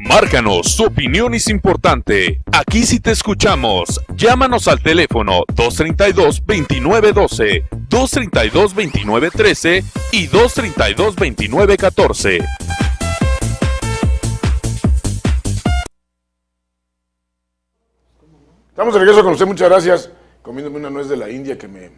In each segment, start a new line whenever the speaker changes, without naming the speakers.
Márcanos, su opinión es importante. Aquí sí te escuchamos. Llámanos al teléfono 232-2912, 232-2913 y 232-2914.
Estamos de regreso con usted, muchas gracias. Comiéndome una nuez de la India que me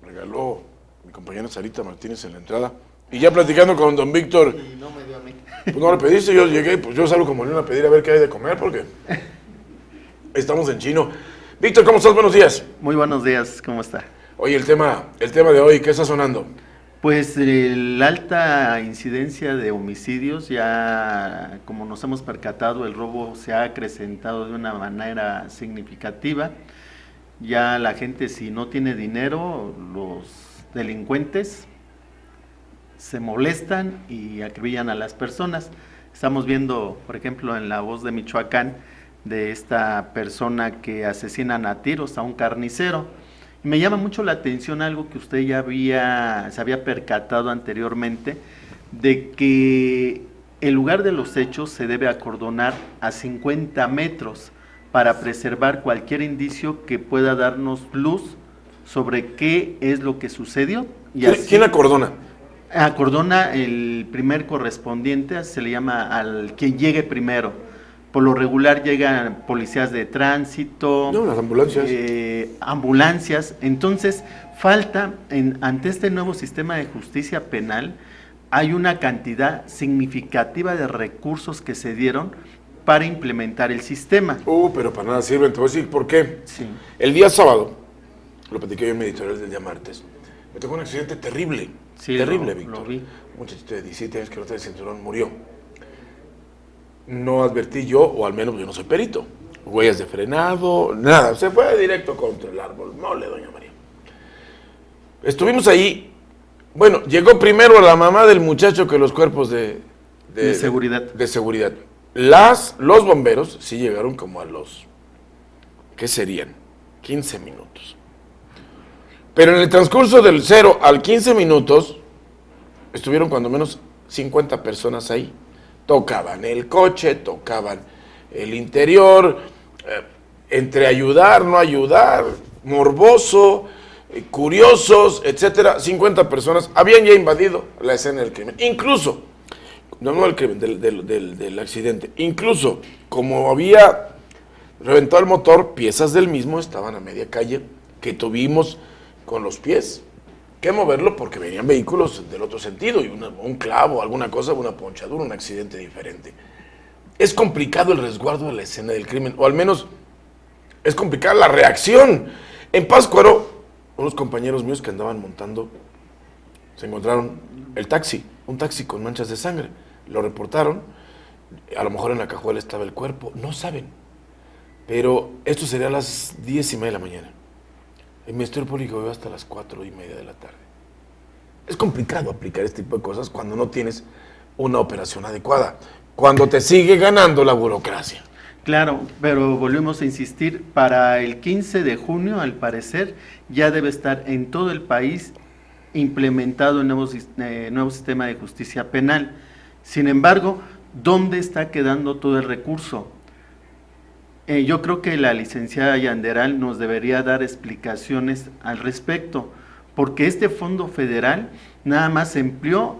regaló mi compañera Sarita Martínez en la entrada. Y ya platicando con don Víctor.
Y no me dio a mí.
Pues no le pediste, yo llegué, pues yo salgo como león a pedir a ver qué hay de comer porque estamos en chino. Víctor, ¿cómo estás? Buenos días.
Muy buenos días, ¿cómo está?
Oye, el tema de hoy, ¿qué está sonando?
Pues la alta incidencia de homicidios, ya como nos hemos percatado, el robo se ha acrecentado de una manera significativa. Ya la gente, si no tiene dinero, los delincuentes se molestan y acribillan a las personas. Estamos viendo, por ejemplo, en La Voz de Michoacán, de esta persona que asesinan a tiros a un carnicero. Y me llama mucho la atención algo que usted ya se había percatado anteriormente, de que el lugar de los hechos se debe acordonar a 50 metros para preservar cualquier indicio que pueda darnos luz sobre qué es lo que sucedió. Y así,
¿Quién acordona?
Acordona el primer correspondiente, se le llama al quien llegue primero. Por lo regular llegan policías de tránsito,
No, las ambulancias.
Ambulancias. Entonces, ante este nuevo sistema de justicia penal, hay una cantidad significativa de recursos que se dieron para implementar el sistema.
Pero para nada sirven, te voy a decir por qué.
Sí.
El día sábado, lo platiqué yo en mi editorial del día martes, me tocó un accidente terrible.
Sí,
terrible,
lo
Víctor.
vi.
Un muchachito de 17 años que no trae cinturón murió. No advertí yo, o al menos yo no soy perito. Huellas de frenado, nada. Se fue directo contra el árbol. Mole, doña María. Estuvimos ahí. Bueno, llegó primero la mamá del muchacho que los cuerpos de
seguridad.
De seguridad. Los bomberos sí llegaron como a los, ¿qué serían? 15 minutos. Pero en el transcurso del 0 al 15 minutos, estuvieron cuando menos 50 personas ahí. Tocaban el coche, tocaban el interior, entre ayudar, no ayudar, morboso, curiosos, etcétera. 50 personas habían ya invadido la escena del crimen. Incluso, no el crimen, del accidente, incluso como había reventado el motor, piezas del mismo estaban a media calle que tuvimos con los pies que moverlo porque venían vehículos del otro sentido y un clavo, alguna cosa, una ponchadura, un accidente diferente. Es complicado el resguardo de la escena del crimen, o al menos es complicada la reacción. En Pátzcuaro, unos compañeros míos que andaban montando se encontraron un taxi con manchas de sangre. Lo reportaron, a lo mejor en la cajuela estaba el cuerpo, no saben. Pero esto sería a las 10:30 de la mañana. El Ministerio Público vive hasta las 4:30 de la tarde. Es complicado aplicar este tipo de cosas cuando no tienes una operación adecuada, cuando te sigue ganando la burocracia.
Claro, pero volvemos a insistir, para el 15 de junio, al parecer, ya debe estar en todo el país implementado el nuevo sistema de justicia penal. Sin embargo, ¿dónde está quedando todo el recurso? Yo creo que la licenciada Yanderal nos debería dar explicaciones al respecto, porque este fondo federal nada más se empleó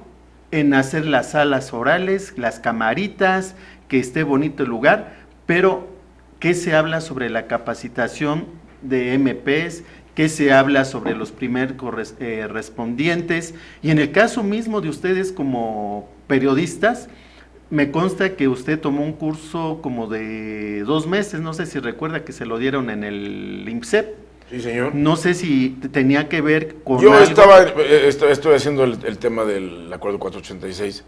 en hacer las salas orales, las camaritas, que esté bonito el lugar, pero ¿qué se habla sobre la capacitación de MPs? ¿Qué se habla sobre los primeros correspondientes? Y en el caso mismo de ustedes como periodistas, me consta que usted tomó un curso como de 2 meses, no sé si recuerda que se lo dieron en el IMSEP.
Sí, señor.
No sé si tenía que ver con
Yo
algo.
estoy haciendo el tema del acuerdo 086,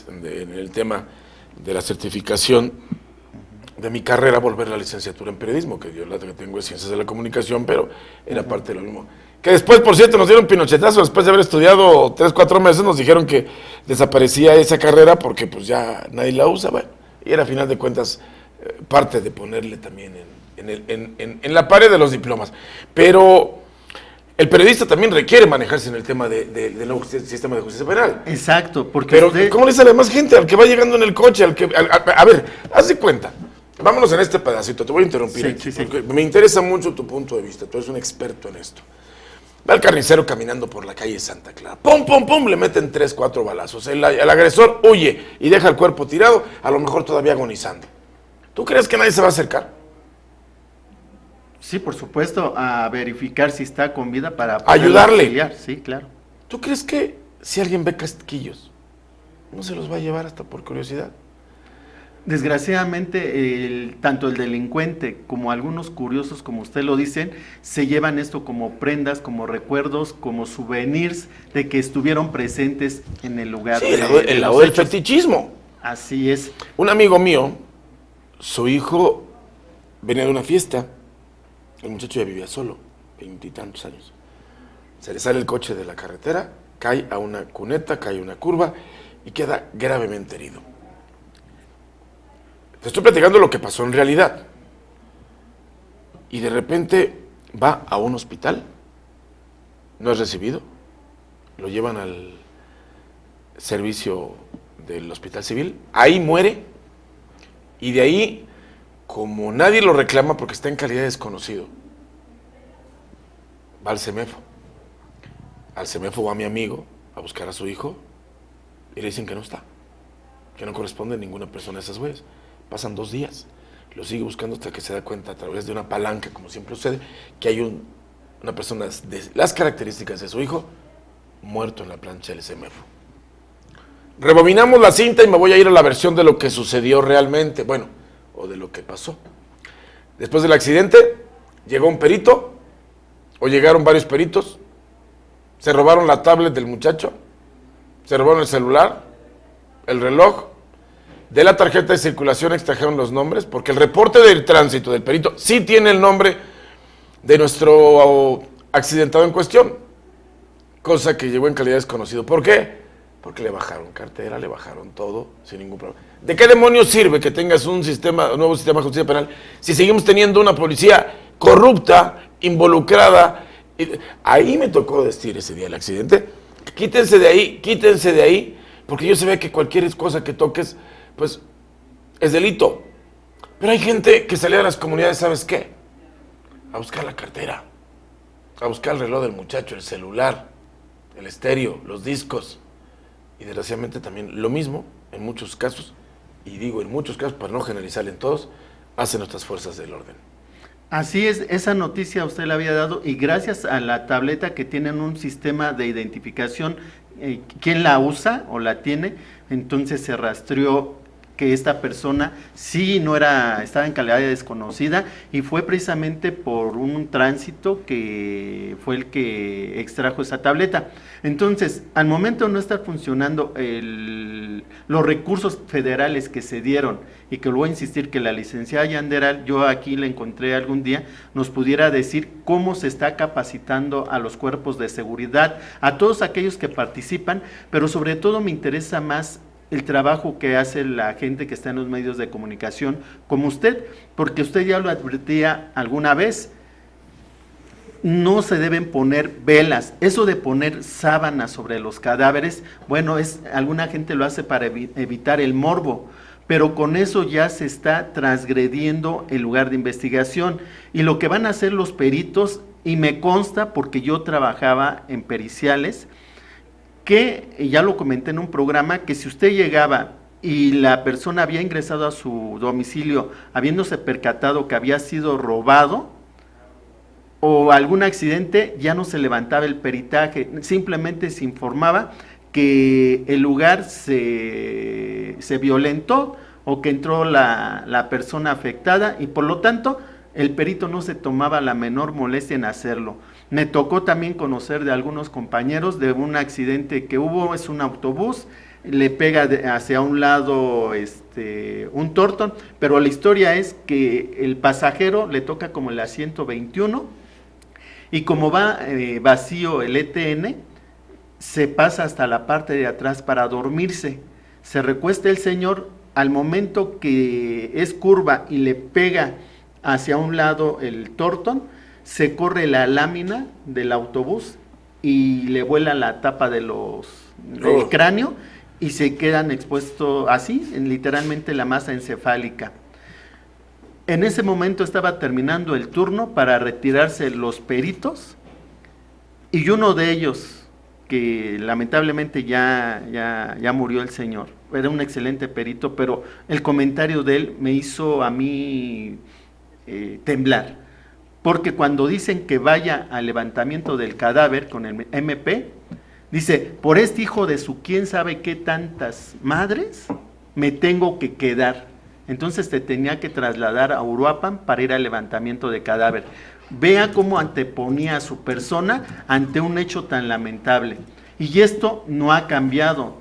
en el tema de la certificación de mi carrera, volver a la licenciatura en periodismo, que yo la que tengo es Ciencias de la Comunicación, pero era parte de lo mismo. Que después, por cierto, nos dieron pinochetazo, después de haber estudiado 3-4 meses, nos dijeron que desaparecía esa carrera porque pues ya nadie la usa, bueno, y era a final de cuentas parte de ponerle también en la pared de los diplomas. Pero El periodista también requiere manejarse en el tema del nuevo sistema de justicia penal.
Exacto, porque
Pero ¿cómo le sale a más gente? Al que va llegando en el coche, a ver, haz de cuenta. Vámonos en este pedacito, te voy a interrumpir.
Sí, sí.
Porque me interesa mucho tu punto de vista, tú eres un experto en esto. Va el carnicero caminando por la calle Santa Clara. ¡Pum, pum, pum! Le meten 3, 4 balazos. El agresor huye y deja el cuerpo tirado, a lo mejor todavía agonizando. ¿Tú crees que nadie se va a acercar?
Sí, por supuesto, a verificar si está con vida para
ayudarle.
Auxiliar. Sí, claro.
¿Tú crees que si alguien ve casquillos, no se los va a llevar hasta por curiosidad?
Desgraciadamente, tanto el delincuente como algunos curiosos, como usted lo dicen, se llevan esto como prendas, como recuerdos, como souvenirs de que estuvieron presentes en el lugar.
Sí, el lado del fetichismo.
Así es.
Un amigo mío, su hijo venía de una fiesta, el muchacho ya vivía solo, 20 y tantos años. Se le sale el coche de la carretera, cae a una cuneta, cae a una curva y queda gravemente herido. Te estoy platicando lo que pasó en realidad. Y de repente va a un hospital, no es recibido, lo llevan al servicio del hospital civil, ahí muere, y de ahí, como nadie lo reclama porque está en calidad de desconocido, va al CEMEFO. Al CEMEFO va mi amigo a buscar a su hijo y le dicen que no está, que no corresponde a ninguna persona de esas güeyes. Pasan 2 días, lo sigue buscando hasta que se da cuenta a través de una palanca, como siempre sucede, que hay una persona de las características de su hijo muerto en la plancha del CEMEFO. Rebobinamos la cinta y me voy a ir a la versión de lo que sucedió realmente, bueno, o de lo que pasó. Después del accidente, llegó un perito, o llegaron varios peritos, se robaron la tablet del muchacho, se robaron el celular, el reloj. De la tarjeta de circulación extrajeron los nombres, porque el reporte del tránsito del perito sí tiene el nombre de nuestro accidentado en cuestión, cosa que llegó en calidad desconocido. ¿Por qué? Porque le bajaron cartera, le bajaron todo, sin ningún problema. ¿De qué demonios sirve que tengas un nuevo sistema de justicia penal si seguimos teniendo una policía corrupta, involucrada? Ahí me tocó decir ese día del accidente, quítense de ahí, porque yo se ve que cualquier cosa que toques, pues, es delito. Pero hay gente que sale a las comunidades, ¿sabes qué? A buscar la cartera, a buscar el reloj del muchacho, el celular, el estéreo, los discos. Y desgraciadamente también lo mismo, en muchos casos, y digo en muchos casos para no generalizar en todos, hacen nuestras fuerzas del orden.
Así es, esa noticia usted la había dado y gracias a la tableta que tienen un sistema de identificación, quién la usa o la tiene, entonces se rastreó que esta persona sí estaba en calidad de desconocida y fue precisamente por un tránsito que fue el que extrajo esa tableta. Entonces, al momento de no estar funcionando los recursos federales que se dieron, y que lo voy a insistir que la licenciada Yanderal, yo aquí la encontré algún día, nos pudiera decir cómo se está capacitando a los cuerpos de seguridad, a todos aquellos que participan, pero sobre todo me interesa más el trabajo que hace la gente que está en los medios de comunicación, como usted, porque usted ya lo advertía alguna vez, no se deben poner velas, eso de poner sábanas sobre los cadáveres, bueno, alguna gente lo hace para evitar el morbo, pero con eso ya se está transgrediendo el lugar de investigación, y lo que van a hacer los peritos, y me consta porque yo trabajaba en periciales, que ya lo comenté en un programa, que si usted llegaba y la persona había ingresado a su domicilio habiéndose percatado que había sido robado o algún accidente, ya no se levantaba el peritaje, simplemente se informaba que el lugar se violentó o que entró la persona afectada y por lo tanto el perito no se tomaba la menor molestia en hacerlo. Me tocó también conocer de algunos compañeros de un accidente que hubo, es un autobús, le pega hacia un lado un Torton, pero la historia es que el pasajero le toca como el asiento 21 y como va vacío el ETN, se pasa hasta la parte de atrás para dormirse. Se recuesta el señor, al momento que es curva y le pega hacia un lado el Torton, se corre la lámina del autobús y le vuela la tapa del cráneo y se quedan expuestos así, literalmente la masa encefálica. En ese momento estaba terminando el turno para retirarse los peritos y uno de ellos, que lamentablemente ya murió el señor, era un excelente perito, pero el comentario de él me hizo a mí temblar, porque cuando dicen que vaya al levantamiento del cadáver con el MP, dice, por este hijo de su quién sabe qué tantas madres me tengo que quedar. Entonces te tenía que trasladar a Uruapan para ir al levantamiento de cadáver. Vea cómo anteponía a su persona ante un hecho tan lamentable. Y esto no ha cambiado.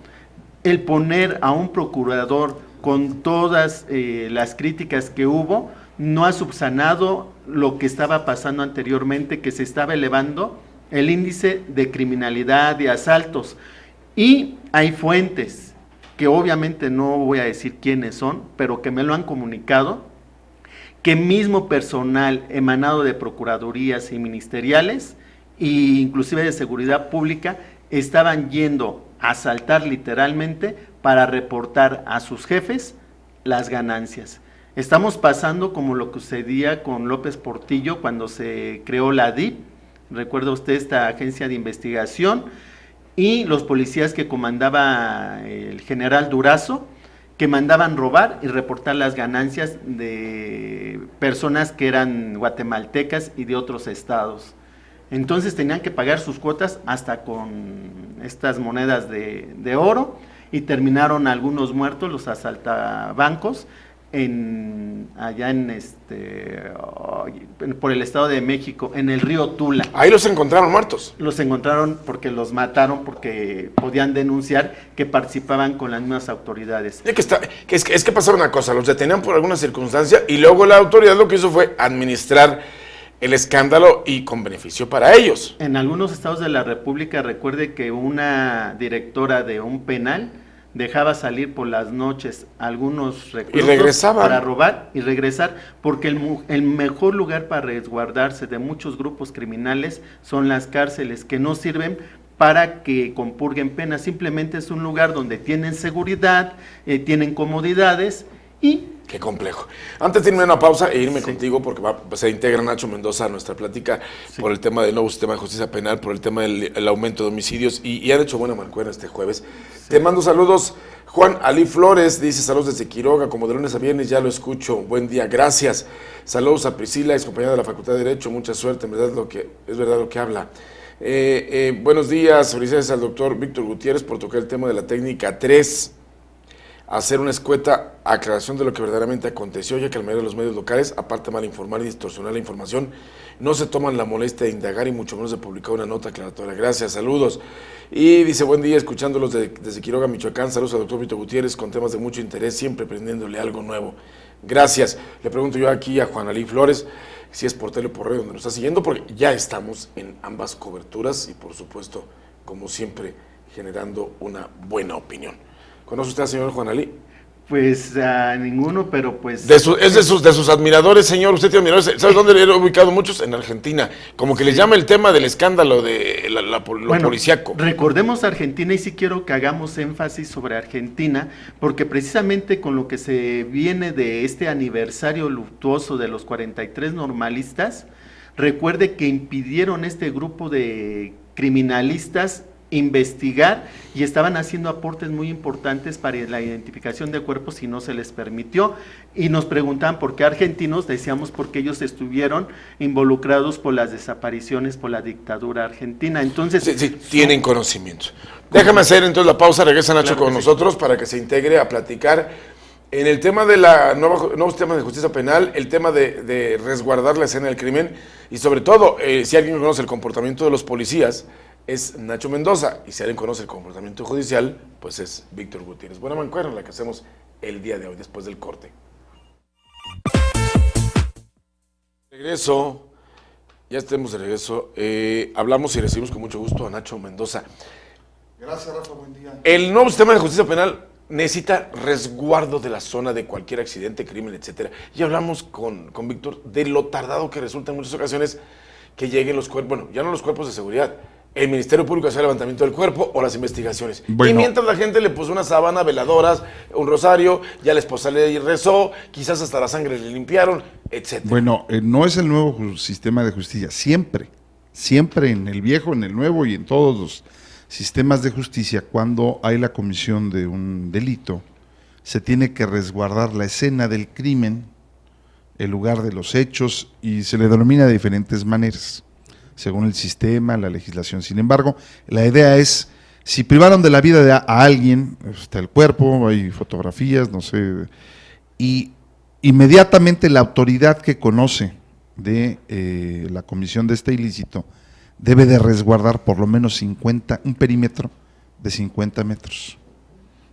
El poner a un procurador con todas las críticas que hubo, no ha subsanado lo que estaba pasando anteriormente, que se estaba elevando el índice de criminalidad, de asaltos. Y hay fuentes que obviamente no voy a decir quiénes son, pero que me lo han comunicado, que mismo personal emanado de procuradurías y ministeriales, e inclusive de seguridad pública, estaban yendo a asaltar literalmente para reportar a sus jefes las ganancias. Estamos pasando como lo que sucedía con López Portillo cuando se creó la DIP, recuerda usted esta agencia de investigación, y los policías que comandaba el general Durazo, que mandaban robar y reportar las ganancias de personas que eran guatemaltecas y de otros estados. Entonces tenían que pagar sus cuotas hasta con estas monedas de oro, y terminaron algunos muertos, los asaltabancos, allá por el Estado de México, en el río Tula.
Ahí los encontraron muertos.
Los encontraron porque los mataron, porque podían denunciar que participaban con las mismas autoridades.
Es que pasaba una cosa, los detenían por alguna circunstancia y luego la autoridad lo que hizo fue administrar el escándalo y con beneficio para ellos.
En algunos estados de la República, recuerde que una directora de un penal dejaba salir por las noches algunos reclusos para robar y regresar, porque el mejor lugar para resguardarse de muchos grupos criminales son las cárceles, que no sirven para que compurguen penas, simplemente es un lugar donde tienen seguridad, tienen comodidades y...
Qué complejo. Antes de irme a una pausa e irme contigo, porque se integra Nacho Mendoza a nuestra plática por el tema del nuevo sistema de justicia penal, por el tema del aumento de homicidios, y han hecho buena mancuerna este jueves. Te mando saludos. Juan Ali Flores dice, saludos desde Quiroga, como de lunes a viernes, ya lo escucho, buen día, gracias. Saludos a Priscila, ex compañera de la Facultad de Derecho, mucha suerte, en verdad es verdad lo que habla. Buenos días, felicidades al doctor Víctor Gutiérrez por tocar el tema de la técnica 3. Hacer una escueta aclaración de lo que verdaderamente aconteció, ya que la mayoría de los medios locales, aparte de mal informar y distorsionar la información, no se toman la molestia de indagar y mucho menos de publicar una nota aclaratoria. Gracias, saludos. Y dice, buen día, escuchándolos desde Quiroga, Michoacán. Saludos al doctor Víctor Gutiérrez con temas de mucho interés, siempre aprendiéndole algo nuevo. Gracias. Le pregunto yo aquí a Juan Ali Flores si es por tele o por radio donde nos está siguiendo, porque ya estamos en ambas coberturas y por supuesto, como siempre, generando una buena opinión. ¿Conoce usted al señor Juan Ali?
Pues a ninguno, pero pues...
Es de sus admiradores, señor. Usted tiene admiradores. ¿Sabes dónde le he ubicado muchos? En Argentina. Como que les llama el tema del escándalo de lo policíaco.
Recordemos Argentina, y sí quiero que hagamos énfasis sobre Argentina, porque precisamente con lo que se viene de este aniversario luctuoso de los 43 normalistas, recuerde que impidieron este grupo de criminalistas investigar y estaban haciendo aportes muy importantes para la identificación de cuerpos y no se les permitió, y nos preguntaban por qué argentinos, decíamos porque ellos estuvieron involucrados por las desapariciones, por la dictadura argentina. Entonces
sí, tienen conocimiento. Déjame hacer entonces la pausa, regresa Nacho con nosotros para que se integre a platicar en el tema de nuevo sistema de justicia penal, el tema de resguardar la escena del crimen y sobre todo, si alguien conoce el comportamiento de los policías, es Nacho Mendoza, y si alguien conoce el comportamiento judicial, pues es Víctor Gutiérrez. Buena mancuerna la que hacemos el día de hoy, después del corte. Regreso, ya estemos de regreso. Hablamos y recibimos con mucho gusto a Nacho Mendoza.
Gracias, Rafa, buen día.
El nuevo sistema de justicia penal necesita resguardo de la zona de cualquier accidente, crimen, etcétera. Y hablamos con Víctor de lo tardado que resulta en muchas ocasiones que lleguen los cuerpos, bueno, ya no los cuerpos de seguridad, el Ministerio Público hace el levantamiento del cuerpo o las investigaciones.
Bueno.
Y mientras la gente le puso una sábana, veladoras, un rosario, ya la esposa le rezó, quizás hasta la sangre le limpiaron, etcétera.
Bueno, no es el nuevo sistema de justicia, siempre en el viejo, en el nuevo y en todos los sistemas de justicia, cuando hay la comisión de un delito, se tiene que resguardar la escena del crimen, el lugar de los hechos, y se le denomina de diferentes maneras, según el sistema, la legislación. Sin embargo, la idea es, si privaron de la vida a alguien, está el cuerpo, hay fotografías, no sé, y inmediatamente la autoridad que conoce de la comisión de este ilícito debe de resguardar por lo menos un perímetro de 50 metros.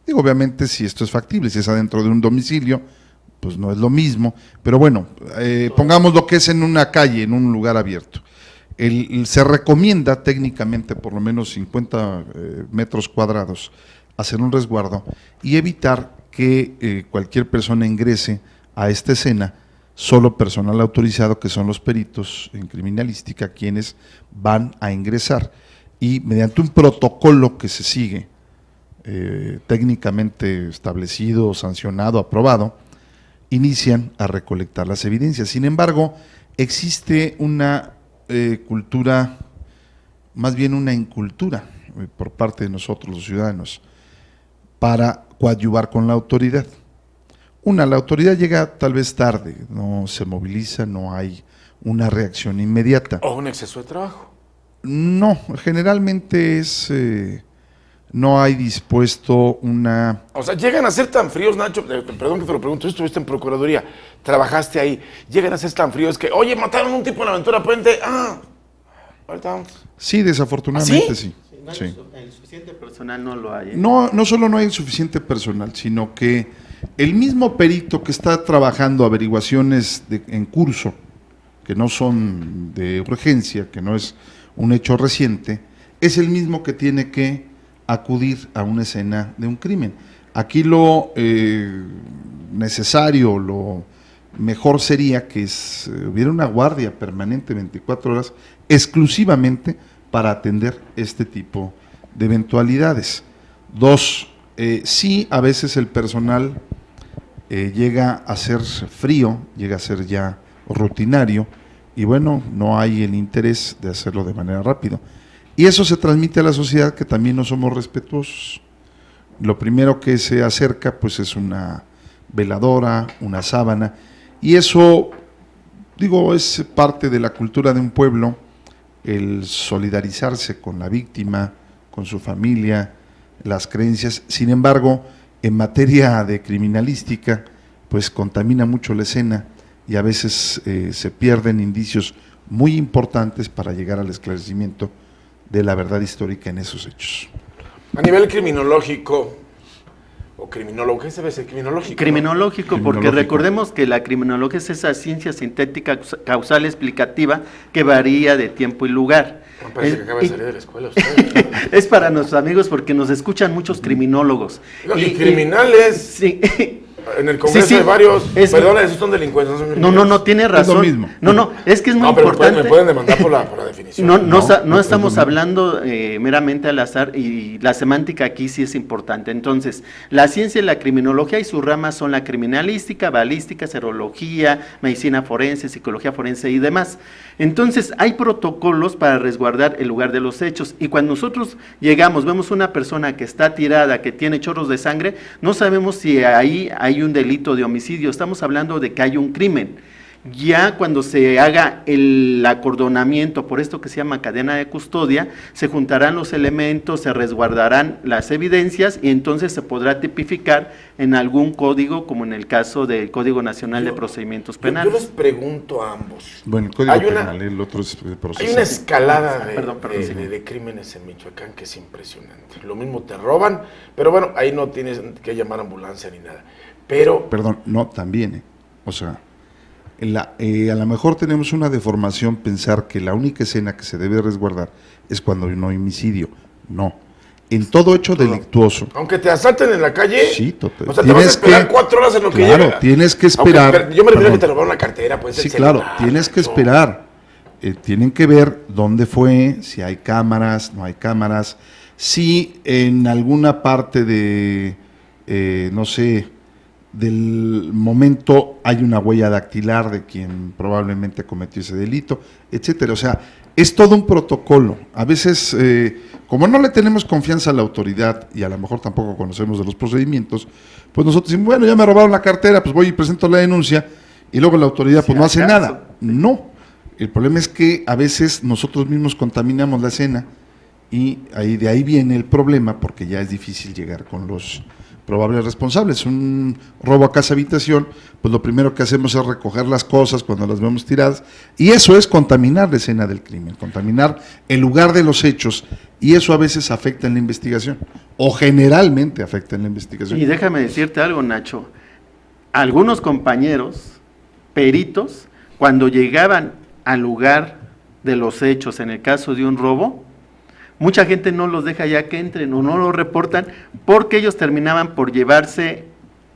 Digo, obviamente, si esto es factible, si es adentro de un domicilio, pues no es lo mismo, pero bueno, pongamos lo que es en una calle, en un lugar abierto. Se recomienda técnicamente por lo menos 50 metros cuadrados hacer un resguardo y evitar que cualquier persona ingrese a esta escena, solo personal autorizado, que son los peritos en criminalística quienes van a ingresar, y mediante un protocolo que se sigue, técnicamente establecido, sancionado, aprobado, inician a recolectar las evidencias. Sin embargo, existe una cultura, más bien una incultura por parte de nosotros los ciudadanos para coadyuvar con la autoridad. La autoridad llega tal vez tarde, no se moviliza, no hay una reacción inmediata.
O un exceso de trabajo.
No, generalmente no hay dispuesto una...
O sea, llegan a ser tan fríos, Nacho, perdón que te lo pregunto, tú estuviste en Procuraduría, trabajaste ahí, llegan a ser tan fríos que, oye, mataron a un tipo en la Aventura Puente, ahorita vamos.
Sí, desafortunadamente
¿Ah,
sí.
No,
Sí.
el suficiente personal no lo hay.
No solo no hay suficiente personal, sino que el mismo perito que está trabajando averiguaciones en curso, que no son de urgencia, que no es un hecho reciente, es el mismo que tiene que acudir a una escena de un crimen. Aquí lo necesario, lo mejor sería que hubiera una guardia permanente 24 horas exclusivamente para atender este tipo de eventualidades. Sí, a veces el personal llega a ser frío, llega a ser ya rutinario, y bueno, no hay el interés de hacerlo de manera rápida. Y eso se transmite a la sociedad, que también no somos respetuosos. Lo primero que se acerca pues es una veladora, una sábana, y eso, digo, es parte de la cultura de un pueblo, el solidarizarse con la víctima, con su familia, las creencias. Sin embargo, en materia de criminalística, pues contamina mucho la escena y a veces se pierden indicios muy importantes para llegar al esclarecimiento de la verdad histórica en esos hechos.
A nivel criminológico, o criminólogo, ¿qué se ve? Criminológico.
Criminológico,
¿no?
porque
Criminológico.
recordemos que la criminología es esa ciencia sintética causal explicativa que varía de tiempo y lugar.
Me parece que acaba de
Y-
salir de la escuela usted.
Es para nuestros amigos porque nos escuchan muchos criminólogos.
Y criminales.
Sí.
En el Congreso
Sí, sí.
hay varios.
Es-
Perdona, esos son delincuentes. son
No,
criminales.
tiene razón.
mismo.
No, es que es muy
No, pero
importante.
me pueden demandar por la definición.
No
No,
estamos
no es lo mismo.
hablando meramente al azar, y la semántica aquí sí es importante. Entonces, la ciencia y la criminología y sus ramas son la criminalística, balística, serología, medicina forense, psicología forense y demás. Entonces, hay protocolos para resguardar el lugar de los hechos, y cuando nosotros llegamos, vemos una persona que está tirada, que tiene chorros de sangre, no sabemos si ahí hay un delito de homicidio, estamos hablando de que hay un crimen. Ya cuando se haga el acordonamiento por esto que se llama cadena de custodia, se juntarán los elementos, se resguardarán las evidencias y entonces se podrá tipificar en algún código, como en el caso del Código Nacional de Procedimientos
Yo les
Penales.
pregunto a ambos.
Bueno, el Código
Hay una-
Penal, el otro es
Hay
procesal.
una escalada
Perdón, sí.
de crímenes en Michoacán que es impresionante. Lo mismo te roban, pero bueno, ahí no tienes que llamar a ambulancia ni nada. Pero
Perdón, no, también, o sea, a lo mejor tenemos una deformación pensar que la única escena que se debe resguardar es cuando no hay homicidio. No. En todo hecho delictuoso.
aunque te asalten en la calle,
Sí, total.
o sea, te vas a
Tienes
esperar
que-
4 horas en lo que
claro,
llega.
tienes que
Aunque,
esperar.
yo me refiero a que
Perdón.
te robaron la cartera, pues.
Sí,
el
claro,
celular,
tienes que
Nacho.
esperar. tienen que ver dónde fue, si hay cámaras, no hay cámaras, si en alguna parte de, no sé, del momento hay una huella dactilar de quien probablemente cometió ese delito, etcétera. O sea, es todo un protocolo. A veces, como no le tenemos confianza a la autoridad y a lo mejor tampoco conocemos de los procedimientos, pues nosotros decimos, bueno, ya me robaron la cartera, pues voy y presento la denuncia y luego la autoridad pues no hace nada. No, el problema es que a veces nosotros mismos contaminamos la escena y de ahí viene el problema, porque ya es difícil llegar con los probables responsables. Un robo a casa habitación, pues lo primero que hacemos es recoger las cosas cuando las vemos tiradas, y eso es contaminar la escena del crimen, contaminar el lugar de los hechos, y eso a veces afecta en la investigación, o generalmente afecta en la investigación.
Y déjame decirte algo, Nacho, algunos compañeros peritos, cuando llegaban al lugar de los hechos, en el caso de un robo, mucha gente no los deja ya que entren o no lo reportan porque ellos terminaban por llevarse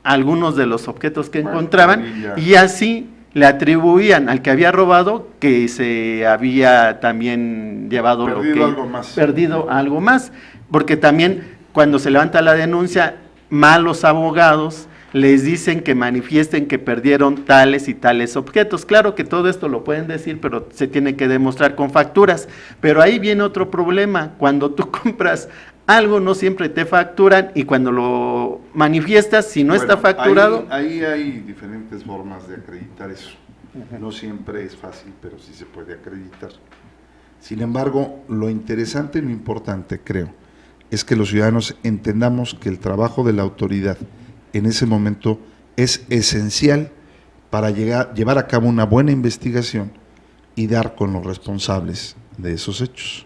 algunos de los objetos que encontraban y así le atribuían al que había robado que se había también llevado perdido algo más, porque también cuando se levanta la denuncia, malos abogados les dicen que manifiesten que perdieron tales y tales objetos. Claro que todo esto lo pueden decir, pero se tiene que demostrar con facturas. Pero ahí viene otro problema. Cuando tú compras algo, no siempre te facturan, y cuando lo manifiestas, si no está facturado...
Ahí hay diferentes formas de acreditar eso. No siempre es fácil, pero sí se puede acreditar. Sin embargo, lo interesante y lo importante, creo, es que los ciudadanos entendamos que el trabajo de la autoridad en ese momento es esencial para llevar a cabo una buena investigación y dar con los responsables de esos hechos.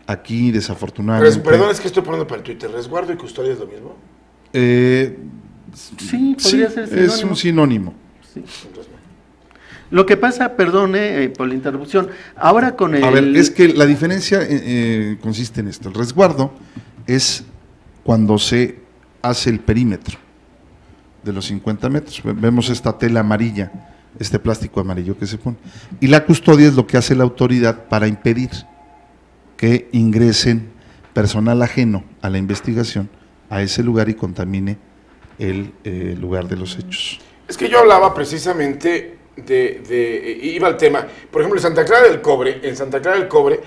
Aquí, desafortunadamente...
Perdón, es que estoy poniendo para el Twitter, ¿resguardo y custodia es lo mismo?
Sí, podría ser sinónimo.
Es un sinónimo.
Sí. Lo que pasa, perdone por la interrupción, ahora con el...
A ver, es que la diferencia consiste en esto. El resguardo es cuando se hace el perímetro de los 50 metros. Vemos esta tela amarilla, este plástico amarillo que se pone. Y la custodia es lo que hace la autoridad para impedir que ingresen personal ajeno a la investigación a ese lugar y contamine el lugar de los hechos.
Es que yo hablaba precisamente iba al tema, por ejemplo, en Santa Clara del Cobre,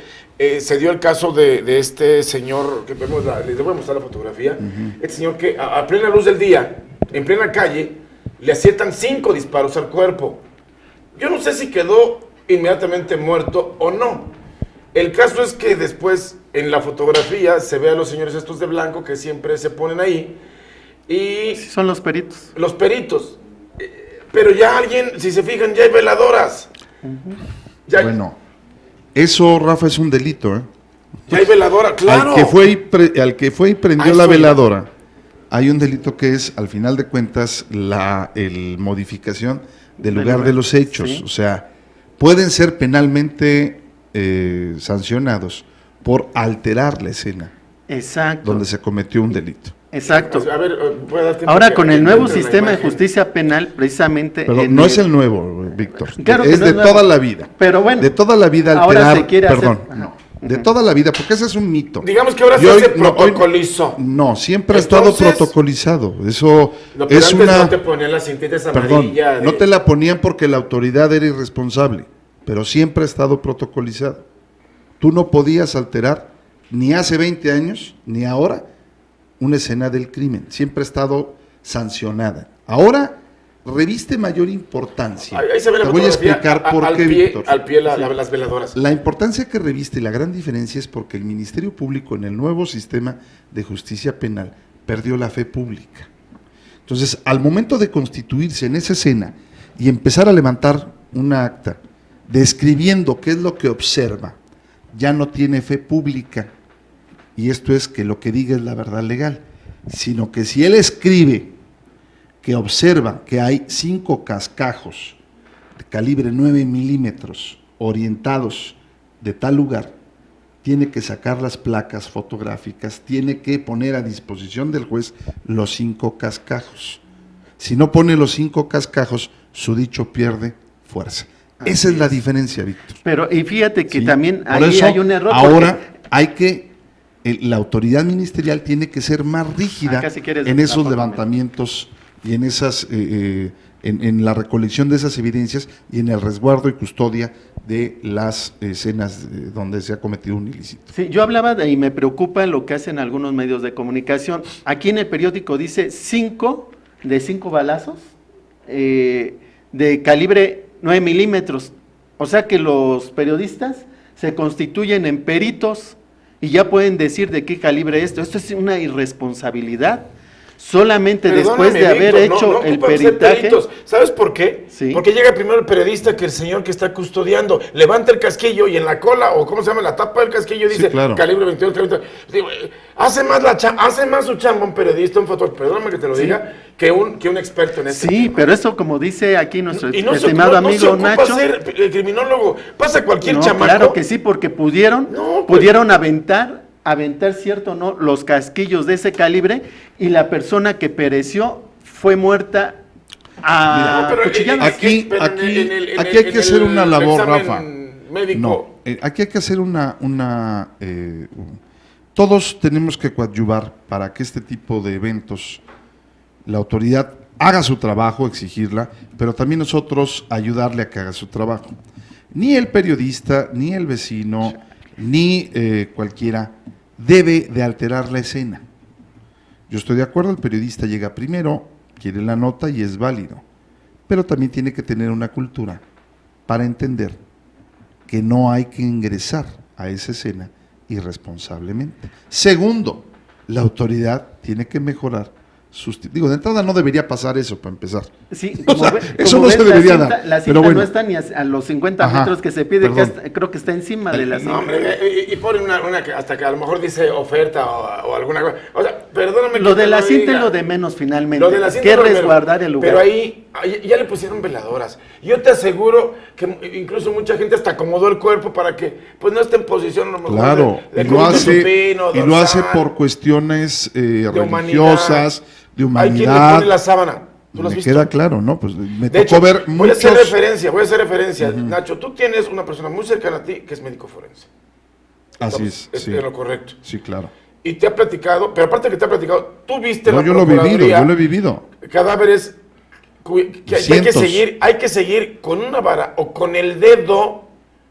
se dio el caso de este señor, que vemos les voy a mostrar la fotografía, este señor que a plena luz del día, en plena calle, le aciertan 5 disparos al cuerpo. Yo no sé si quedó inmediatamente muerto o no. El caso es que después en la fotografía se ve a los señores estos de blanco que siempre se ponen ahí, y
son los peritos.
Los peritos. Pero ya alguien, si se fijan, ya hay veladoras.
Bueno, eso, Rafa, es un delito, ¿eh?
Ya hay veladora, claro.
Al que fue y prendió la veladora, hay un delito que es, al final de cuentas, el modificación del lugar de los hechos. Sí. O sea, pueden ser penalmente sancionados por alterar la escena.
Exacto.
Donde se cometió un delito.
Exacto.
A ver,
ahora con el nuevo sistema de justicia penal, precisamente...
Pero no es el nuevo, Víctor.
Claro
es
no
de toda la vida.
Pero bueno.
De toda la vida alterar...
Ahora se quiere
perdón,
hacer...
no. De toda la vida, porque ese es un mito.
Digamos que ahora se protocolizó.
No, siempre ha estado protocolizado. Eso es
antes no te ponían las cintitas amarillas.
Perdón, no te la ponían porque la autoridad era irresponsable, pero siempre ha estado protocolizado. Tú no podías alterar, ni hace 20 años, ni ahora, una escena del crimen. Siempre ha estado sancionada. Ahora reviste mayor importancia.
Ahí se ve la
Te voy a explicar por qué, Víctor.
Al pie las veladoras.
La importancia que reviste y la gran diferencia es porque el Ministerio Público en el nuevo sistema de justicia penal perdió la fe pública. Entonces, al momento de constituirse en esa escena y empezar a levantar una acta describiendo qué es lo que observa, ya no tiene fe pública. Y esto es que lo que diga es la verdad legal, sino que si él escribe que observa que hay 5 cascajos de calibre 9 milímetros orientados de tal lugar, tiene que sacar las placas fotográficas, tiene que poner a disposición del juez los 5 cascajos. Si no pone los 5 cascajos, su dicho pierde fuerza. Esa es la diferencia, Víctor.
Pero, y fíjate que
Sí.
también
Por
ahí
eso,
hay un error.
ahora hay que, la autoridad ministerial tiene que ser más rígida
Acá, si quieres,
en esos
la
levantamientos y en esas, en la recolección de esas evidencias y en el resguardo y custodia de las escenas donde se ha cometido un ilícito.
Sí, yo hablaba y me preocupa lo que hacen algunos medios de comunicación. Aquí en el periódico dice 5 balazos de calibre 9 milímetros. O sea que los periodistas se constituyen en peritos y ya pueden decir de qué calibre es esto. Esto es una irresponsabilidad. Solamente después de
Perdóname,
haber
Víctor,
hecho
no
el
ocupan ser
peritaje.
peritos. ¿Sabes por qué?
Sí.
Porque llega primero el periodista que el señor que está custodiando. Levanta el casquillo y en la cola, o cómo se llama, la tapa del casquillo
Sí,
dice
claro.
calibre 22, 30. Digo, hace más su chamba un periodista, un fotógrafo, perdóname que te lo diga, que un experto en este
Sí,
tema.
pero eso como dice aquí nuestro
Y no
estimado
no
amigo
se ocupa
Nacho.
ser criminólogo. Pasa cualquier
No,
chamaco.
claro que sí, porque pudieron
No, pues.
aventar, cierto o no, los casquillos de ese calibre y la persona que pereció fue muerta a
No, pero
cuchilladas.
Aquí hay que hacer una labor, Rafa.
Médico.
No, aquí hay que hacer todos tenemos que coadyuvar para que este tipo de eventos, la autoridad haga su trabajo, exigirla, pero también nosotros ayudarle a que haga su trabajo. Ni el periodista, ni el vecino, ni cualquiera debe de alterar la escena. Yo estoy de acuerdo, el periodista llega primero, quiere la nota y es válido, pero también tiene que tener una cultura para entender que no hay que ingresar a esa escena irresponsablemente. Segundo, la autoridad tiene que mejorar de entrada no debería pasar eso para empezar.
Sí,
O sea,
como
eso
como
no se
ves,
debería
la cinta,
dar,
la cinta
pero bueno.
no está ni a los 50
Ajá,
metros que se pide,
perdón.
creo que está encima de la cinta.
No, hombre, y ponen una que hasta que a lo mejor dice oferta o alguna cosa. O sea, perdóname.
Lo
que
de
te
la cinta
diga.
es lo de menos finalmente.
Lo de la cinta
que
es lo de
resguardar
menos.
el lugar.
Pero ahí ya le pusieron veladoras. Yo te aseguro que incluso mucha gente hasta acomodó el cuerpo para que pues no esté en posición a lo mejor
Claro,
de
y lo
cruz
hace,
supino,
y lo hace
dorsal,
por cuestiones religiosas, de
Hay quien le
humanidad.
pone la sábana. ¿Tú lo has
Me
visto?
queda claro, ¿no? Pues me
De
tocó
hecho,
ver
voy a
muchos.
hacer referencia. Nacho, tú tienes una persona muy cercana a ti que es médico forense.
Así
Estamos
es, sí.
en lo correcto.
Sí, claro.
Y te ha platicado, pero aparte que te ha platicado, tú viste
No,
la
yo lo he vivido,
Procuraduría,
yo lo he vivido.
cadáveres que hay
Cientos.
que seguir con una vara o con el dedo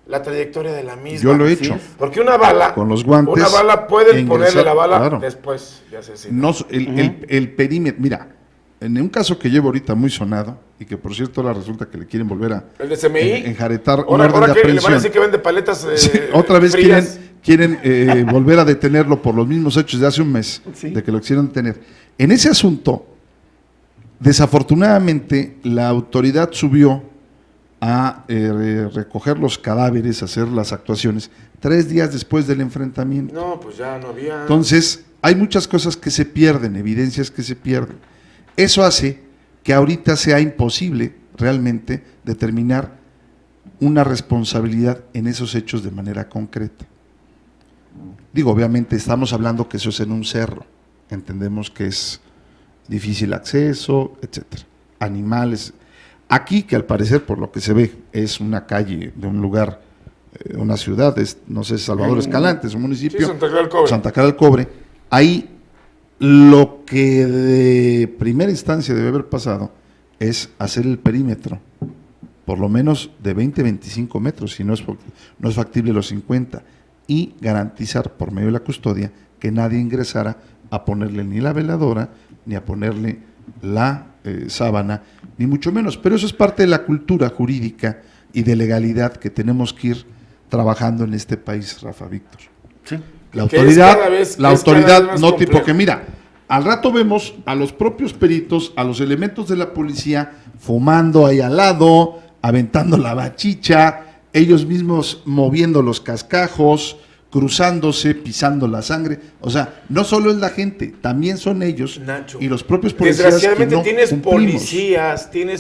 la trayectoria de la misma.
Yo lo he
Así
hecho.
es.
Porque una bala,
Con los guantes,
una bala pueden ponerle
ingresar,
la bala
claro.
después de asesinar.
No, el perímetro, mira, en un caso que llevo ahorita muy sonado, y que por cierto ahora resulta que le quieren volver a
El de CMI.
enjaretar un
Ahora,
orden
ahora
de
que le van a
aprehensión.
decir que vende paletas
Sí, otra vez
frías.
quieren volver a detenerlo por los mismos hechos de hace un mes,
Sí.
de que lo quisieron detener. En ese asunto, desafortunadamente, la autoridad subió a recoger los cadáveres, hacer las actuaciones, 3 días después del enfrentamiento.
No, pues ya no había.
Entonces, hay muchas cosas que se pierden, evidencias que se pierden. Eso hace que ahorita sea imposible realmente determinar una responsabilidad en esos hechos de manera concreta. Digo, obviamente estamos hablando que eso es en un cerro, entendemos que es difícil acceso, etcétera. Animales. Aquí, que al parecer, por lo que se ve, es una calle de un lugar, una ciudad, no sé, Salvador Escalante, es un municipio.
Sí, Santa Clara del Cobre.
Santa Clara del Cobre. Ahí lo que de primera instancia debe haber pasado es hacer el perímetro, por lo menos de 20-25 metros, si no es factible los 50, y garantizar por medio de la custodia que nadie ingresara a ponerle ni la veladora, ni a ponerle la sábana, ni mucho menos. Pero eso es parte de la cultura jurídica y de legalidad que tenemos que ir trabajando en este país, Rafa, Víctor.
Sí.
La
Que
autoridad,
es cada vez-
la
que es cada
autoridad
vez más
no tipo
complejo.
que mira, al rato vemos a los propios peritos, a los elementos de la policía fumando ahí al lado, aventando la bachicha, ellos mismos moviendo los cascajos, cruzándose, pisando la sangre. O sea, no solo es la gente, también son ellos
Nacho,
y los propios policías que
desgraciadamente
no
tienes
cumplimos.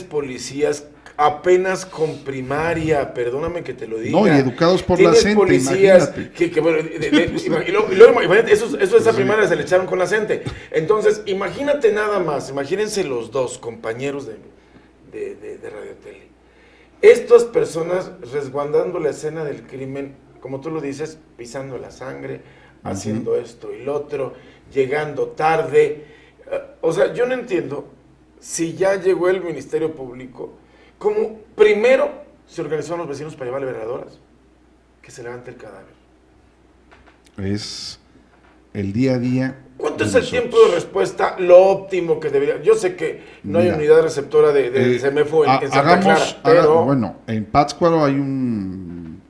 policías apenas con primaria, perdóname que te lo diga.
No, y educados por la
Tienes
gente,
policías
imagínate.
que bueno, y luego, imagínate, eso de esa primaria se le echaron con la gente. Entonces, imagínate nada más, imagínense los dos compañeros de Radio Tele. estas personas resguardando la escena del crimen, como tú lo dices, pisando la sangre, haciendo esto y lo otro, llegando tarde. O sea, yo no entiendo si ya llegó el Ministerio Público, como primero se organizaron los vecinos para llevarle veladoras, que se levante el cadáver.
Es el día a día.
¿Cuánto es el tiempo de respuesta, lo óptimo que debería? Yo sé que no hay unidad receptora de CEMEFO en Santa Clara, pero...
Bueno, en Pátzcuaro hay un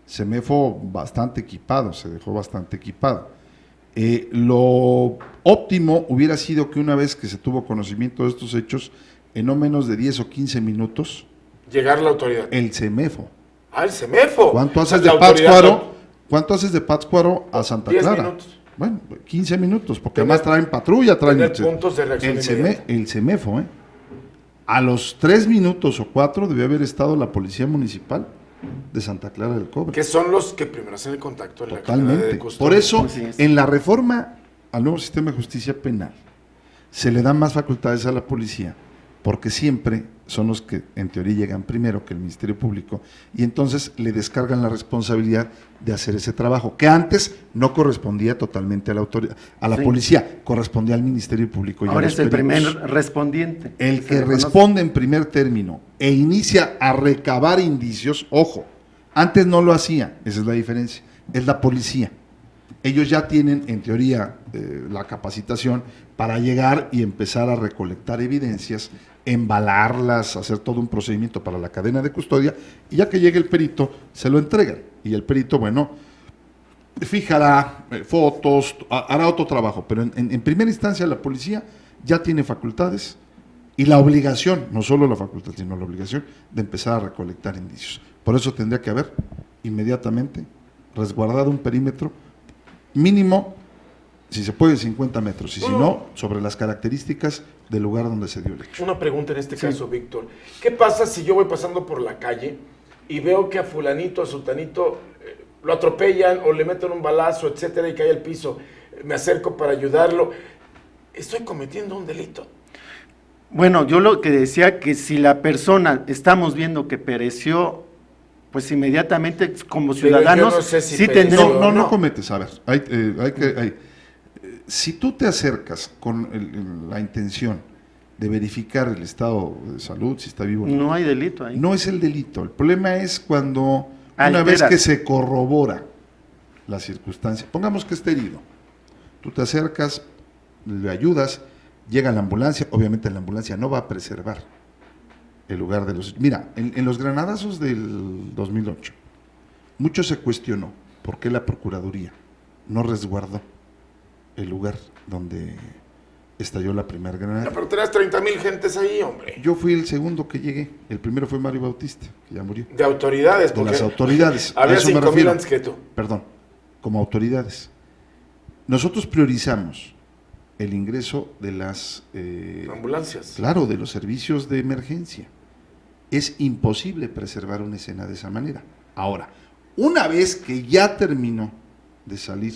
CEMEFO bastante equipado, se dejó bastante equipado. Lo óptimo hubiera sido que una vez que se tuvo conocimiento de estos hechos, en no menos de 10 o 15 minutos,
llegar la autoridad.
el CEMEFO.
Ah, el CEMEFO.
¿Cuánto haces
La
de
autoridad
Pátzcuaro? ¿Cuánto haces de Pátzcuaro a Santa
10
Clara?
minutos.
Bueno, 15 minutos, porque
Tener-
además traen patrulla, traen
tener puntos de reacción inmediata.
el CEMEFO, A los 3 minutos o 4 debió haber estado la Policía Municipal de Santa Clara del Cobre.
Que son los que primero hacen el contacto en la cadena
Totalmente.
de custodia.
Por eso,
Así es.
en la reforma al nuevo sistema de justicia penal, se le dan más facultades a la policía, porque siempre son los que en teoría llegan primero que el Ministerio Público, y entonces le descargan la responsabilidad de hacer ese trabajo, que antes no correspondía totalmente a la autoridad, a la
Sí.
policía, correspondía al Ministerio Público. y a
Ahora
los
es el primer
peritos.
respondiente.
El
Se
que
reconoce.
responde en primer término e inicia a recabar indicios, ojo, antes no lo hacía, esa es la diferencia, es la policía. Ellos ya tienen, en teoría, la capacitación para llegar y empezar a recolectar evidencias, embalarlas, hacer todo un procedimiento para la cadena de custodia, y ya que llegue el perito, se lo entregan. Y el perito, bueno, fijará fotos, hará otro trabajo, pero en primera instancia la policía ya tiene facultades y la obligación, no solo la facultad, sino la obligación de empezar a recolectar indicios. Por eso tendría que haber inmediatamente resguardado un perímetro mínimo, si se puede, 50 metros, y si no, sobre las características del lugar donde se dio el hecho.
Una pregunta en este caso, Víctor. ¿Qué pasa si yo voy pasando por la calle y veo que a fulanito, a sultanito, lo atropellan o le meten un balazo, etcétera, y cae al piso? Me acerco para ayudarlo. Estoy cometiendo un delito.
Bueno, yo lo que decía que si la persona estamos viendo que pereció, pues inmediatamente como
Pero
ciudadanos
yo no sé si
sí
pereció.
tendremos.
No.
No cometes, a ver, si tú te acercas con la intención de verificar el estado de salud, si está vivo o
No hay delito ahí.
no es el delito. El problema es cuando una
Alteras.
vez que se corrobora la circunstancia, pongamos que esté herido, tú te acercas, le ayudas, llega la ambulancia, obviamente la ambulancia no va a preservar el lugar de los... Mira, en los granadazos del 2008, mucho se cuestionó por qué la Procuraduría no resguardó el lugar donde estalló la primera granada.
Pero tenías 30,000 gentes ahí, hombre.
Yo fui el segundo que llegué, el primero fue Mario Bautista, que ya murió.
De autoridades,
De
porque
las autoridades. a
había
eso me
5,000
refiero.
antes que tú.
Perdón, como autoridades. Nosotros priorizamos el ingreso de las...
Ambulancias.
claro, de los servicios de emergencia. Es imposible preservar una escena de esa manera. Ahora, una vez que ya terminó de salir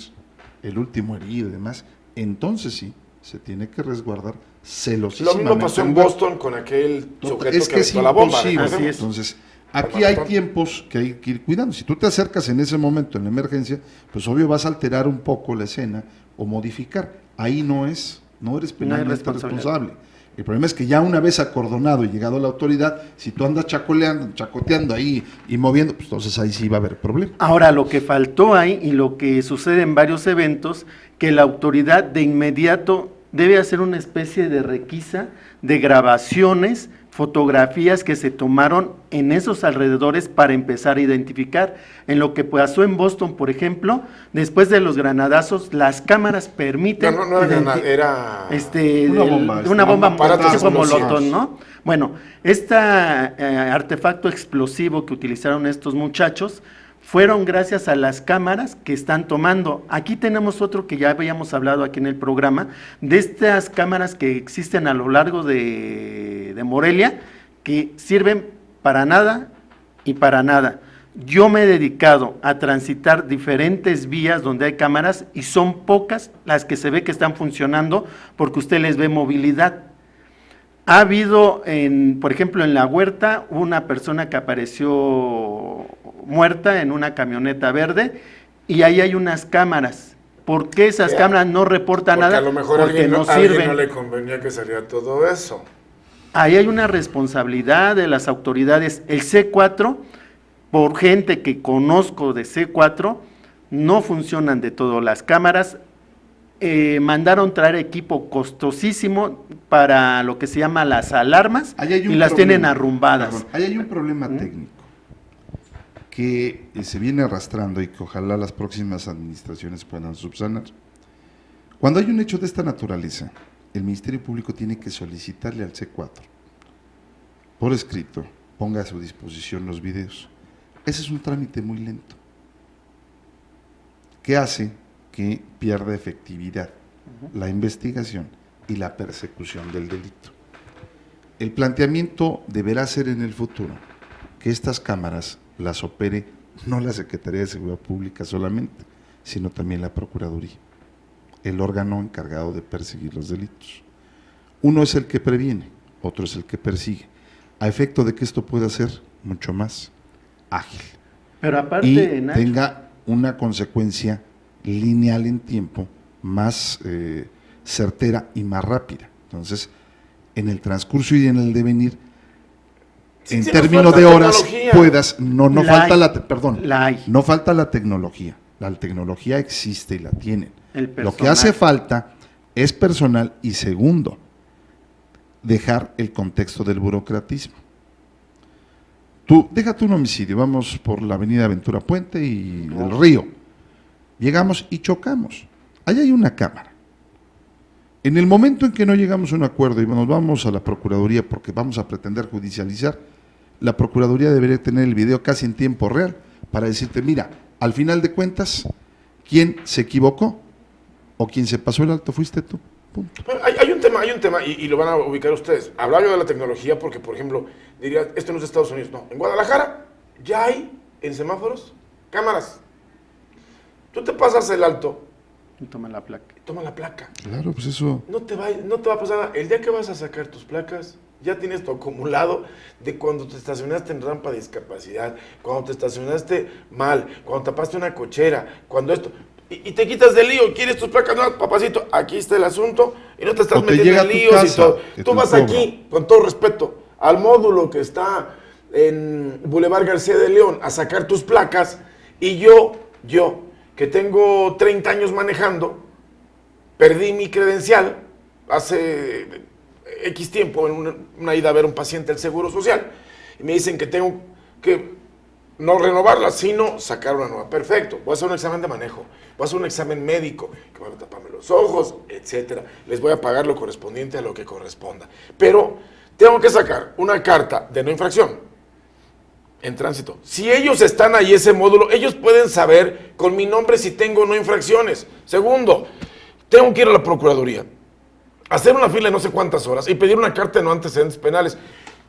el último herido y demás, entonces sí, se tiene que resguardar
Lo
celosísimamente.
mismo pasó en Boston con aquel sujeto
Es que es
aventó la bomba.
imposible.
recordemos.
Entonces, aquí hay tiempos que hay que ir cuidando. Si tú te acercas en ese momento en la emergencia, pues obvio vas a alterar un poco la escena o modificar. Ahí no eres penalmente
responsabilidad.
responsable. El problema es que ya una vez acordonado y llegado a la autoridad, si tú andas chacoteando ahí y moviendo, pues entonces ahí sí va a haber problema.
Ahora, lo que faltó ahí y lo que sucede en varios eventos, que la autoridad de inmediato debe hacer una especie de requisa de grabaciones, fotografías que se tomaron en esos alrededores para empezar a identificar. En lo que pasó en Boston, por ejemplo, después de los granadazos, las cámaras permiten...
No era granada, era...
una bomba
aparato
tipo
explosivo.
molotov, ¿no? Bueno, este artefacto explosivo que utilizaron estos muchachos fueron gracias a las cámaras que están tomando. Aquí tenemos otro que ya habíamos hablado aquí en el programa, de estas cámaras que existen a lo largo de Morelia, que sirven para nada y para nada. Yo me he dedicado a transitar diferentes vías donde hay cámaras y son pocas las que se ve que están funcionando porque usted les ve movilidad. Ha habido, por ejemplo, en La Huerta, una persona que apareció muerta en una camioneta verde y ahí hay unas cámaras. ¿Por qué esas cámaras no reportan
Porque
nada?
a lo mejor
Porque
alguien
no
a alguien
sirven.
no le convenía que saliera todo eso.
Ahí hay una responsabilidad de las autoridades. El C4, por gente que conozco de C4, no funcionan de todo. Las cámaras mandaron traer equipo costosísimo para lo que se llama las alarmas
Ahí hay un
y las
problema.
tienen arrumbadas.
Perdón, ahí hay un problema técnico que se viene arrastrando y que ojalá las próximas administraciones puedan subsanar. Cuando hay un hecho de esta naturaleza, el Ministerio Público tiene que solicitarle al C4 por escrito, ponga a su disposición los videos. Ese es un trámite muy lento, que hace que pierda efectividad la investigación y la persecución del delito. El planteamiento deberá ser en el futuro que estas cámaras las opere no la Secretaría de Seguridad Pública solamente, sino también la Procuraduría, el órgano encargado de perseguir los delitos. Uno es el que previene, otro es el que persigue, a efecto de que esto pueda ser mucho más ágil
Pero aparte,
y
Nacho,
tenga una consecuencia lineal en tiempo más certera y más rápida. Entonces, en el transcurso y en el devenir,
Sí,
en
sí nos
términos
falta
de horas,
tecnología.
puedas, no
La
falta
hay. La hay.
no falta la tecnología existe y la tienen.
El
Lo que
personal.
hace falta es personal y segundo, dejar el contexto del burocratismo. Déjate un homicidio, vamos por la avenida Ventura Puente y del Río, llegamos y chocamos, ahí hay una cámara. En el momento en que no llegamos a un acuerdo y nos vamos a la Procuraduría porque vamos a pretender judicializar, la Procuraduría debería tener el video casi en tiempo real para decirte, mira, al final de cuentas, ¿quién se equivocó o quien se pasó el alto fuiste tú? Punto.
Pero hay un tema, y lo van a ubicar ustedes. Hablaba yo de la tecnología porque, por ejemplo, diría, esto no es de Estados Unidos, no. En Guadalajara ya hay, en semáforos, cámaras. Tú te pasas el alto,
toma la placa.
toma la placa.
Claro, pues eso.
No te va a pasar nada. El día que vas a sacar tus placas, ya tienes tu acumulado de cuando te estacionaste en rampa de discapacidad, cuando te estacionaste mal, cuando tapaste una cochera, cuando esto... Y te quitas del lío, quieres tus placas, no, papacito, aquí está el asunto y no te estás
O te
metiendo
llega
en
a tu
líos y
casa,
todo.
que
Tú
te
vas
cobra.
aquí, con todo respeto, al módulo que está en Boulevard García de León a sacar tus placas y yo, que tengo 30 años manejando, perdí mi credencial hace X tiempo en una ida a ver a un paciente del Seguro Social y me dicen que tengo que no renovarla, sino sacar una nueva. Perfecto, voy a hacer un examen de manejo, voy a hacer un examen médico, que voy a taparme los ojos, etcétera. Les voy a pagar lo correspondiente a lo que corresponda. Pero tengo que sacar una carta de no infracción en tránsito. Si ellos están ahí, ese módulo, ellos pueden saber con mi nombre si tengo o no infracciones. Segundo, tengo que ir a la Procuraduría, hacer una fila de no sé cuántas horas y pedir una carta de no antecedentes penales.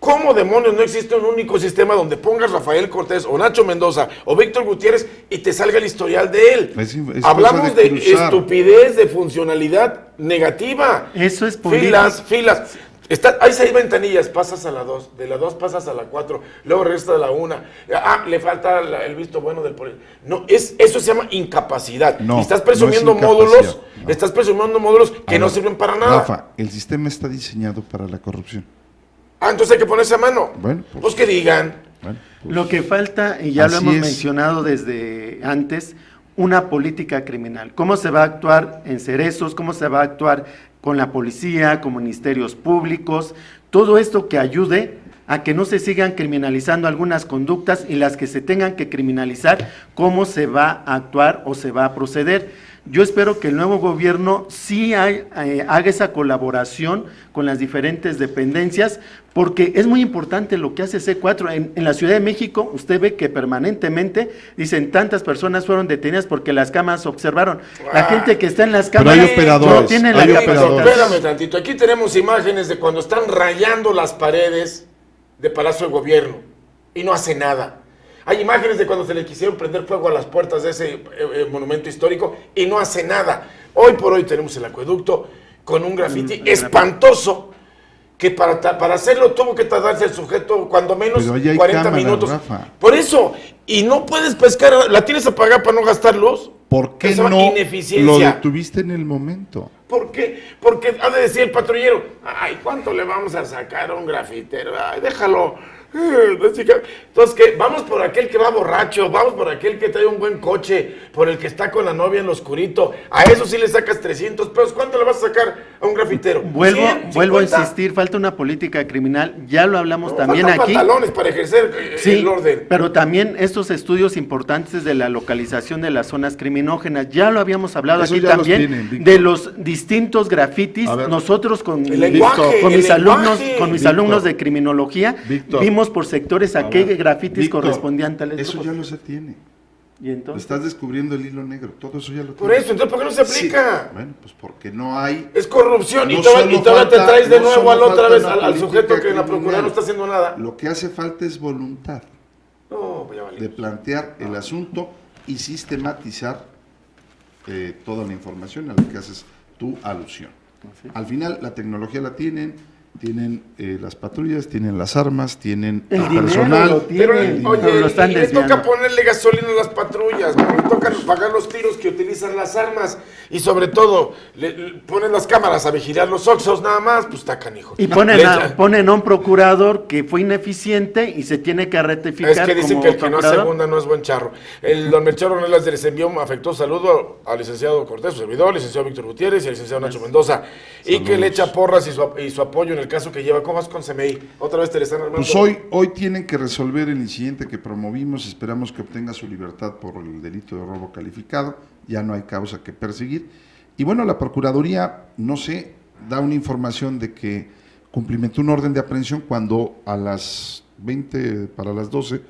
¿Cómo demonios no existe un único sistema donde pongas Rafael Cortés o Nacho Mendoza o Víctor Gutiérrez y te salga el historial de él?
Es
Hablamos
cosa de
de
cruzar.
estupidez, de funcionalidad negativa.
Eso es
Filas. Hay 6 ventanillas, pasas a la 2, de la 2 pasas a la 4, luego regresas a la 1. Le falta el visto bueno del policía. No, eso se llama incapacidad.
No,
y estás presumiendo
no es incapacidad,
módulos,
no.
estás presumiendo módulos que no
Ahora,
sirven para nada.
Rafa, el sistema está diseñado para la corrupción.
Entonces hay que ponerse a mano.
Bueno,
pues que digan.
Bueno, pues,
Lo que falta, y ya lo
así
hemos
es.
mencionado desde antes, una política criminal. ¿Cómo se va a actuar en Cerezos? ¿Cómo se va a actuar con la policía, con ministerios públicos? Todo esto que ayude a que no se sigan criminalizando algunas conductas y las que se tengan que criminalizar, cómo se va a actuar o se va a proceder. Yo espero que el nuevo gobierno sí haga esa colaboración con las diferentes dependencias, porque es muy importante lo que hace C4. En la Ciudad de México, usted ve que permanentemente dicen tantas personas fueron detenidas porque las cámaras observaron. La gente que está en las
Pero
cámaras
hay operadores,
no tiene
hay
la
operadores.
capacidad.
Espérame tantito. Aquí tenemos imágenes de cuando están rayando las paredes de Palacio de Gobierno y no hace nada. Hay imágenes de cuando se le quisieron prender fuego a las puertas de ese monumento histórico y no hace nada. Hoy por hoy tenemos el acueducto con un grafiti espantoso que para hacerlo tuvo que tardarse el sujeto cuando menos
Pero ahí hay
40
cámaras,
minutos.
Rafa.
Por eso, y no puedes pescar, ¿la tienes a pagar para no gastar luz?
¿Por qué
Eso es
no
ineficiencia.
lo detuviste en el mommomento?
¿Por qué? Porque ha de decir el patrullero, ay, ¿cuánto le vamos a sacar a un grafitero? Ay, déjalo. Entonces, ¿qué? Vamos por aquel que va borracho, vamos por aquel que trae un buen coche, por el que está con la novia en lo oscurito. A eso sí le sacas 300 pesos. ¿Cuánto le vas a sacar a un grafitero?
Vuelvo a
150.
insistir, falta una política criminal, ya lo hablamos
No,
también
faltan
aquí.
pantalones para ejercer
Sí,
el orden.
pero también estos estudios importantes de la localización de las zonas criminógenas, ya lo habíamos hablado
Eso
aquí
ya los
también,
tienen, Víctor.
de los distintos grafitis.
A ver.
Nosotros con,
El lenguaje,
con mis
el
alumnos,
lenguaje.
con mis
Víctor.
alumnos de criminología,
Víctor.
vimos por sectores a qué grafitis
Víctor,
correspondían tales
eso
grupos.
ya lo se tiene.
Y entonces,
Estás descubriendo el hilo negro. Todo eso ya lo
Por
tiene.
eso, entonces, ¿por qué no se
Sí.
aplica?
Bueno, pues porque no hay.
Es corrupción y
No
todavía
solo
te
falta-
traes de
no
nuevo
solo
al otra
falta
vez
una
al sujeto
política
que en la procuraduría
criminal.
no está haciendo nada.
Lo que hace falta es voluntad
No, pues ya valió.
de plantear el asunto y sistematizar toda la información a la que haces tu alusión.
sí.
Al final, la tecnología la tienen las patrullas, tienen las armas, tienen
el
el
dinero
personal.
lo
Pero,
tienen,
oye,
pero lo están
y le
desviando.
toca ponerle gasolina a las patrullas, ¿no? Le toca pagar los tiros que utilizan las armas y sobre todo le ponen las cámaras a vigilar los oxos nada más, pues está canijo.
Y ponen a un procurador que fue ineficiente y se tiene que rectificar.
Es que dicen
como
que el que no
procurador.
segunda no es buen charro. El don Melchor Ornelas les envió un afectuoso saludo al licenciado Cortés, su servidor, al licenciado Víctor Gutiérrez y al licenciado Nacho Mendoza. Y que le echa porras y su apoyo en el caso que lleva. ¿Cómo vas con CMI? Otra vez te le están armando.
Pues hoy tienen que resolver el incidente que promovimos, esperamos que obtenga su libertad por el delito de robo calificado, ya no hay causa que perseguir. Y bueno, la Procuraduría, no sé, da una información de que cumplimentó un orden de aprehensión cuando a las 20 para las 12,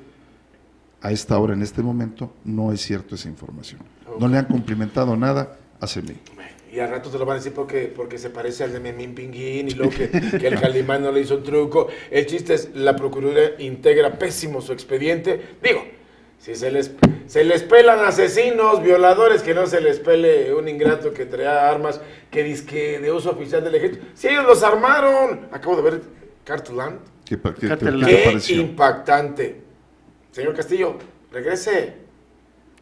a esta hora, en este momento, no es cierto esa información. No le han cumplimentado nada a CMI.
Y al rato te lo van a decir porque se parece al de Memín Pinguín y luego que el Calimán no le hizo un truco. El chiste es, la Procuraduría integra pésimo su expediente. Digo, si se les pelan asesinos, violadores, que no se les pele un ingrato que traía armas que dizque de uso oficial del ejército. Si ellos los armaron. Acabo de ver Carteland.
¿Qué
Cartel-
te
Qué
pareció?
impactante. Señor Castillo, regrese.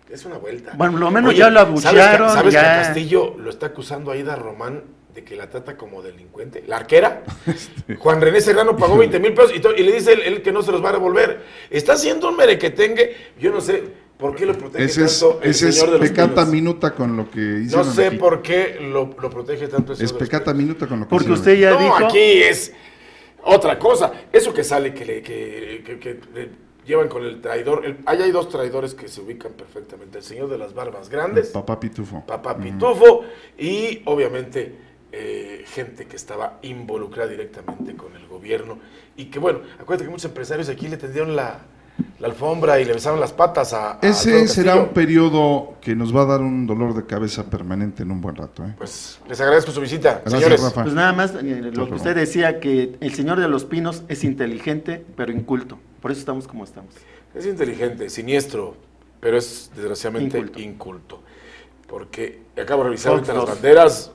Es una vuelta.
Bueno, lo menos ya lo abuchearon,
¿Sabes que
ya.
Castillo lo está acusando a Aida Román de que la trata como delincuente? ¿La arquera? Juan René Serrano pagó 20,000 pesos y le dice él que no se los va a devolver. Está haciendo un merequetengue. Yo no sé por qué lo protege
Ese es,
tanto el
ese es
señor de los
pecata
Pinos.
minuta con lo que
No
hicieron
sé
aquí.
por qué lo protege tanto el señor
Es
de los
pecata
Pinos.
minuta con lo que
Porque
hicieron
usted
aquí.
ya
No,
dijo.
aquí es otra cosa. Eso que sale que llevan con el traidor. Ahí hay dos traidores que se ubican perfectamente. El señor de las barbas grandes,
Papá Pitufo.
Papá Pitufo, y obviamente gente que estaba involucrada directamente con el gobierno. Y que bueno, acuérdate que muchos empresarios aquí le tendieron la alfombra y le besaron las patas a
Ese
Alfredo
será
Castillo.
un periodo que nos va a dar un dolor de cabeza permanente en un buen rato.
Pues les agradezco su visita,
Gracias,
señores.
Rafa.
Pues nada más, lo
Rafa.
que usted decía, que el señor de los Pinos es inteligente, pero inculto. Por eso estamos como estamos.
Es inteligente, siniestro, pero es desgraciadamente inculto. Porque acabo de revisar
Fox
ahorita las
2.
banderas,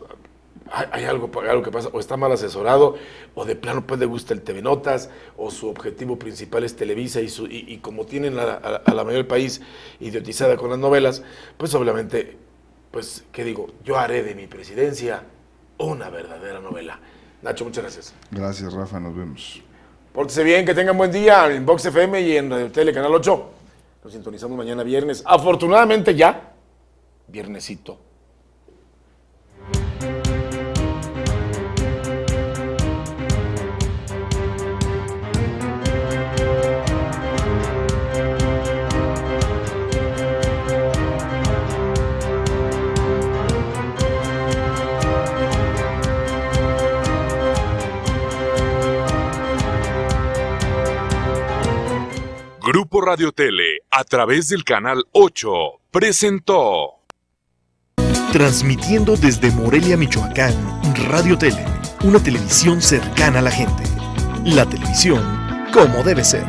hay algo que pasa, o está mal asesorado, o de plano pues le gusta el TV Notas, o su objetivo principal es Televisa, y como tienen a la mayoría del país idiotizada con las novelas, pues obviamente, pues, ¿qué digo? Yo haré de mi presidencia una verdadera novela. Nacho, muchas gracias.
Gracias, Rafa, nos vemos.
Pórtese bien, que tengan buen día en Vox FM y en Radio Tele Canal 8. Nos sintonizamos mañana viernes. Afortunadamente ya, viernesito.
Grupo Radio Tele, a través del canal 8, presentó.
Transmitiendo desde Morelia, Michoacán, Radio Tele, una televisión cercana a la gente. La televisión como debe ser.